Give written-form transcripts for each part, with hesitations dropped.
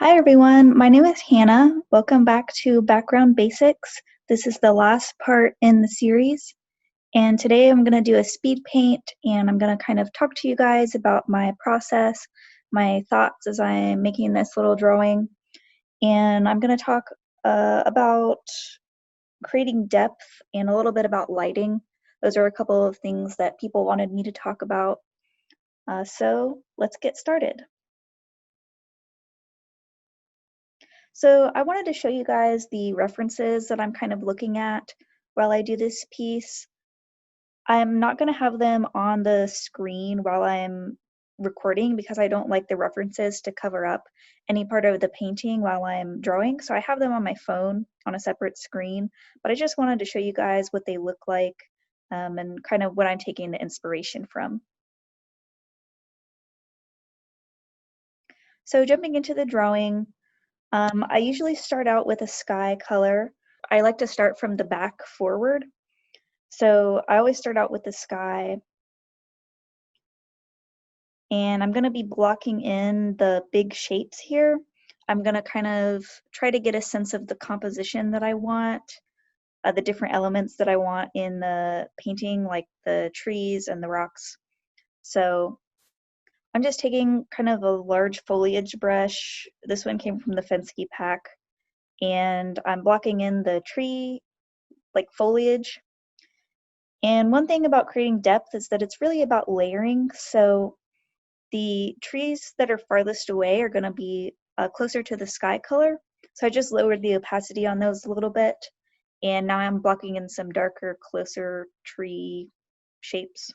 Hi everyone, my name is Hannah. Welcome back to Background Basics. This is the last part in the series, and today I'm going to do a speed paint and I'm going to kind of talk to you guys about my process, my thoughts as I'm making this little drawing, and I'm going to talk about creating depth and a little bit about lighting. Those are a couple of things that people wanted me to talk about. So let's get started. So I wanted to show you guys the references that I'm kind of looking at while I do this piece. I'm not going to have them on the screen while I'm recording because I don't like the references to cover up any part of the painting while I'm drawing. So I have them on my phone on a separate screen, but I just wanted to show you guys what they look like and kind of what I'm taking the inspiration from. So jumping into the drawing, I usually start out with a sky color. I like to start from the back forward. So I always start out with the sky, and I'm going to be blocking in the big shapes here. I'm going to kind of try to get a sense of the composition that I want, the different elements that I want in the painting, like the trees and the rocks. So I'm just taking kind of a large foliage brush. This one came from the Fensky pack, and I'm blocking in the tree, like foliage. And one thing about creating depth is that it's really about layering. So the trees that are farthest away are going to be closer to the sky color. So I just lowered the opacity on those a little bit. And now I'm blocking in some darker, closer tree shapes.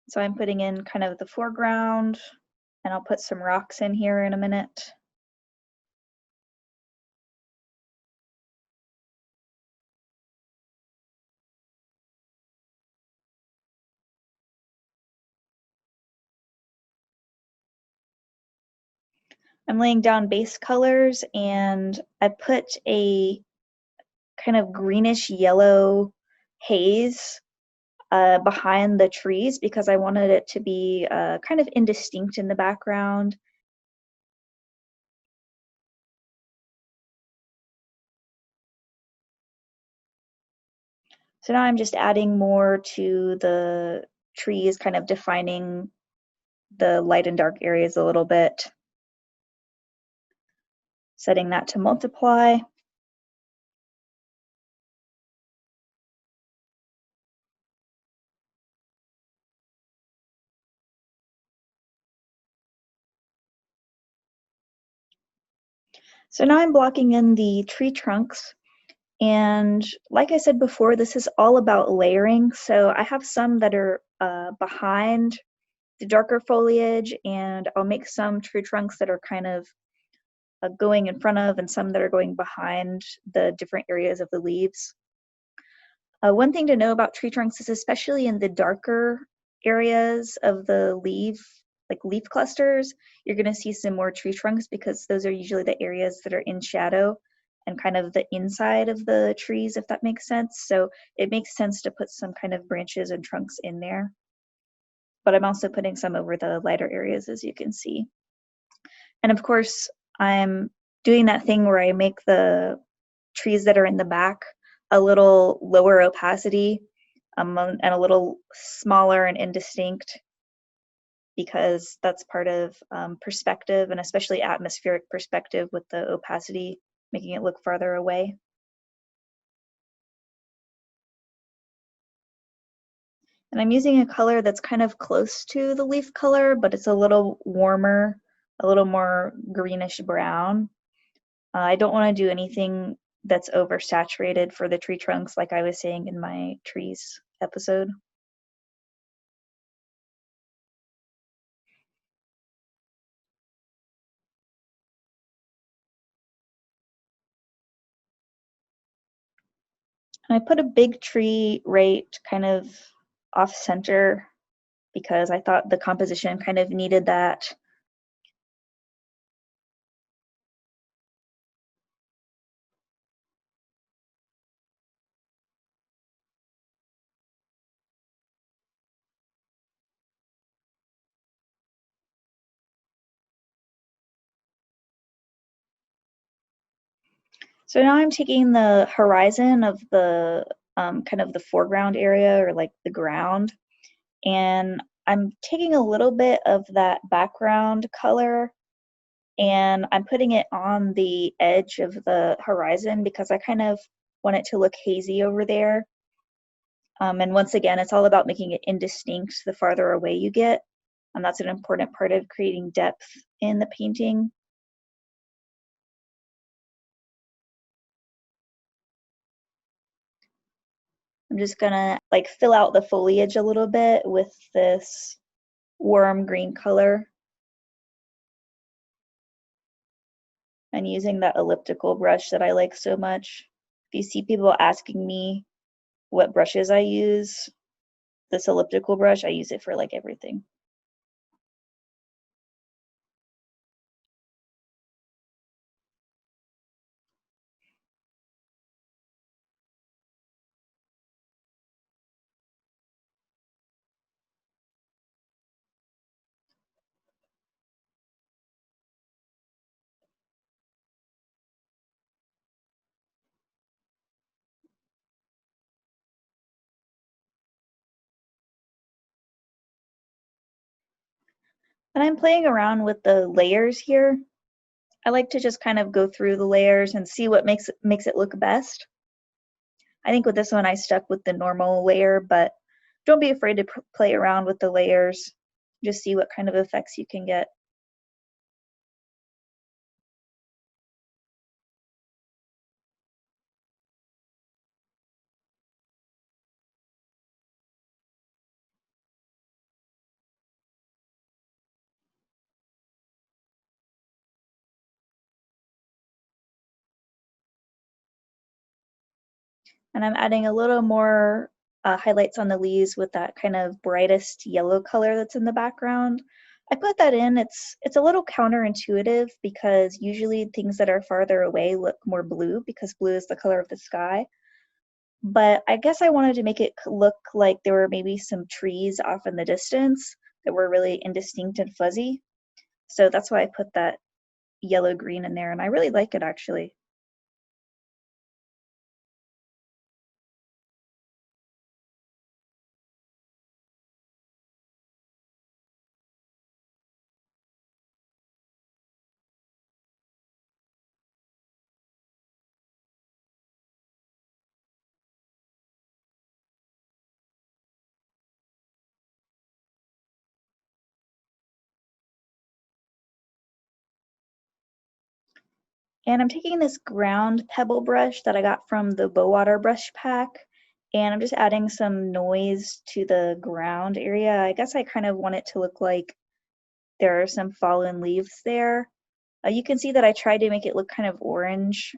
So I'm putting in kind of the foreground, and I'll put some rocks in here in a minute. I'm laying down base colors, and I put a kind of greenish yellow haze behind the trees because I wanted it to be kind of indistinct in the background. So now I'm just adding more to the trees, kind of defining the light and dark areas a little bit, setting that to multiply. So now I'm blocking in the tree trunks. And like I said before, this is all about layering. So I have some that are behind the darker foliage, and I'll make some tree trunks that are kind of going in front of, and some that are going behind the different areas of the leaves. One thing to know about tree trunks is especially in the darker areas of the leaf, like leaf clusters, you're going to see some more tree trunks because those are usually the areas that are in shadow and kind of the inside of the trees, if that makes sense. So it makes sense to put some kind of branches and trunks in there. But I'm also putting some over the lighter areas, as you can see. And of course, I'm doing that thing where I make the trees that are in the back a little lower opacity and a little smaller and indistinct because that's part of perspective, and especially atmospheric perspective with the opacity, making it look farther away. And I'm using a color that's kind of close to the leaf color, but it's a little warmer, a little more greenish brown. I don't want to do anything that's oversaturated for the tree trunks, like I was saying in my trees episode. And I put a big tree right kind of off center because I thought the composition kind of needed that. So now I'm taking the horizon of the kind of the foreground area or like the ground, and I'm taking a little bit of that background color and I'm putting it on the edge of the horizon because I kind of want it to look hazy over there. And once again, it's all about making it indistinct the farther away you get. And that's an important part of creating depth in the painting. I'm just gonna like fill out the foliage a little bit with this warm green color and using that elliptical brush that I like so much. If you see people asking me what brushes I use, this elliptical brush, I use it for like everything. And I'm playing around with the layers here. I like to just kind of go through the layers and see what makes it look best. I think with this one I stuck with the normal layer, but don't be afraid to play around with the layers. Just see what kind of effects you can get. And I'm adding a little more highlights on the leaves with that kind of brightest yellow color that's in the background. I put that in. It's a little counterintuitive because usually things that are farther away look more blue because blue is the color of the sky. But I guess I wanted to make it look like there were maybe some trees off in the distance that were really indistinct and fuzzy. So that's why I put that yellow green in there, and I really like it actually. And I'm taking this ground pebble brush that I got from the Bowwater brush pack, and I'm just adding some noise to the ground area. I guess I kind of want it to look like there are some fallen leaves there. You can see that I tried to make it look kind of orange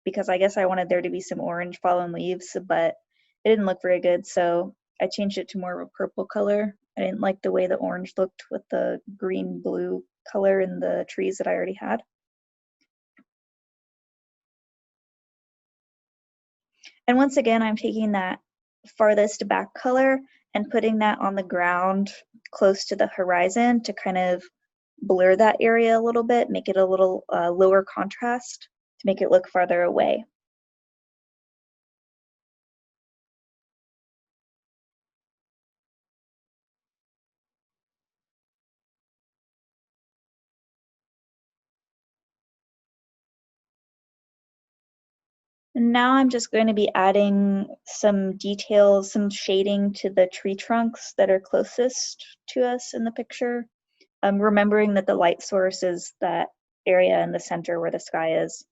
because I guess I wanted there to be some orange fallen leaves, but it didn't look very good, so I changed it to more of a purple color. I didn't like the way the orange looked with the green blue color in the trees that I already had. And once again, I'm taking that farthest back color and putting that on the ground close to the horizon to kind of blur that area a little bit, make it a little lower contrast to make it look farther away. And now I'm just going to be adding some details, some shading to the tree trunks that are closest to us in the picture. Remembering that the light source is that area in the center where the sky is.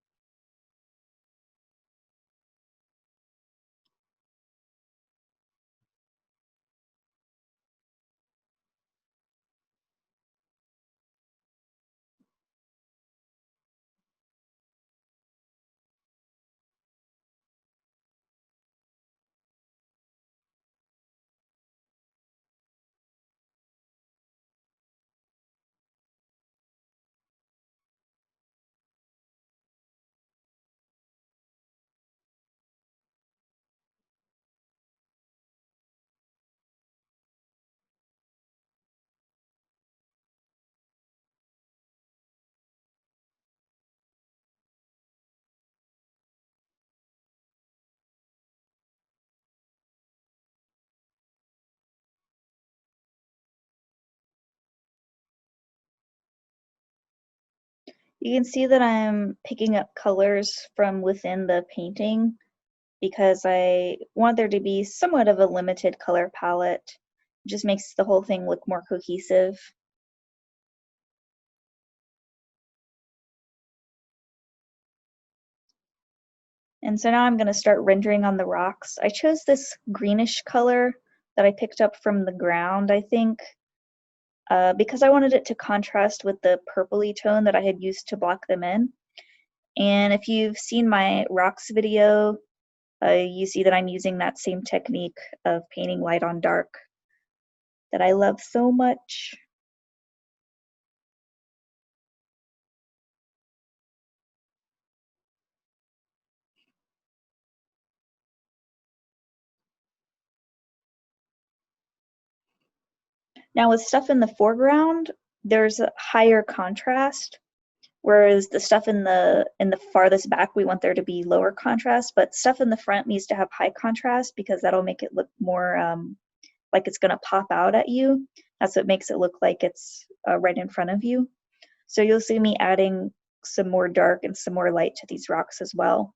You can see that I'm picking up colors from within the painting because I want there to be somewhat of a limited color palette. It just makes the whole thing look more cohesive. And so now I'm going to start rendering on the rocks. I chose this greenish color that I picked up from the ground, I think, because I wanted it to contrast with the purpley tone that I had used to block them in. And if you've seen my rocks video, you see that I'm using that same technique of painting light on dark that I love so much. Now with stuff in the foreground, there's a higher contrast, whereas the stuff in the farthest back, we want there to be lower contrast, but stuff in the front needs to have high contrast because that'll make it look more like it's gonna pop out at you. That's what makes it look like it's right in front of you. So you'll see me adding some more dark and some more light to these rocks as well.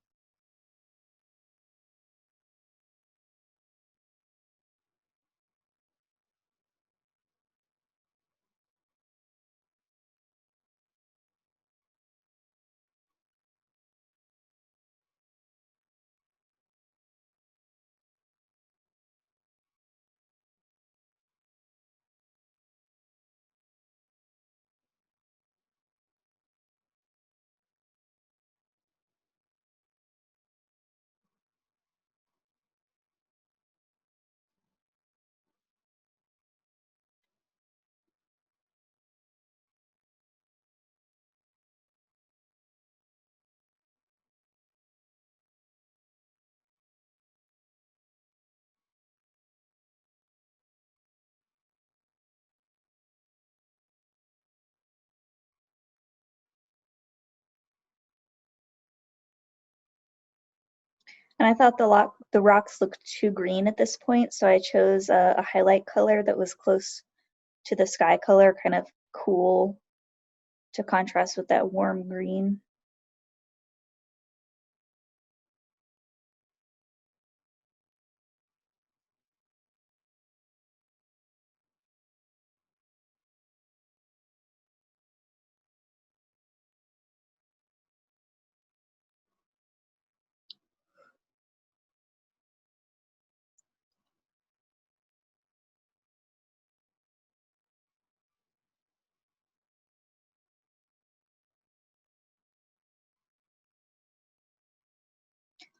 And I thought the rocks looked too green at this point, so I chose a highlight color that was close to the sky color, kind of cool to contrast with that warm green.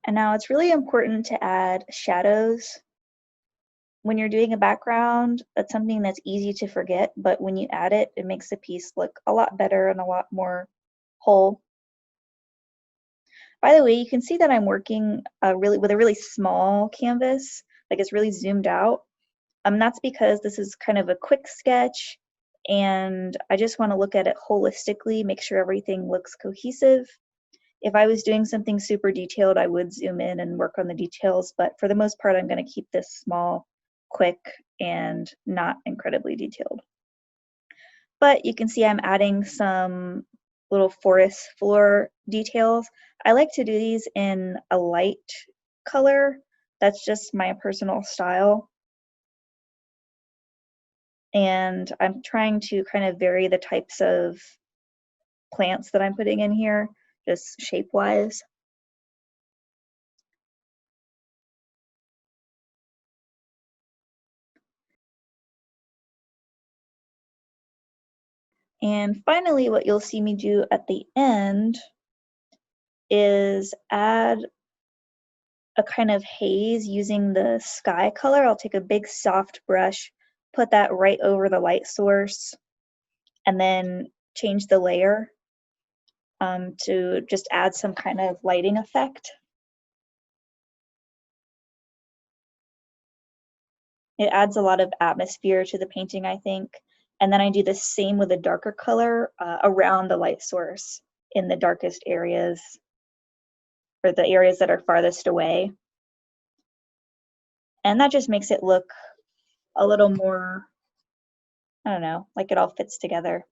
And now it's really important to add shadows. When you're doing a background, that's something that's easy to forget, but when you add it, it makes the piece look a lot better and a lot more whole. By the way, you can see that I'm working really with a really small canvas, like it's really zoomed out. That's because this is kind of a quick sketch and I just want to look at it holistically, make sure everything looks cohesive. If I was doing something super detailed, I would zoom in and work on the details, but for the most part, I'm going to keep this small, quick, and not incredibly detailed. But you can see I'm adding some little forest floor details. I like to do these in a light color. That's just my personal style. And I'm trying to kind of vary the types of plants that I'm putting in here, just shape-wise. And finally, what you'll see me do at the end is add a kind of haze using the sky color. I'll take a big soft brush, put that right over the light source, and then change the layer to just add some kind of lighting effect. It adds a lot of atmosphere to the painting, I think. And then I do the same with a darker color around the light source in the darkest areas, or the areas that are farthest away. And that just makes it look a little more, I don't know, like it all fits together.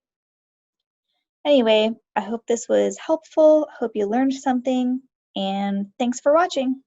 Anyway, I hope this was helpful. Hope you learned something, and thanks for watching.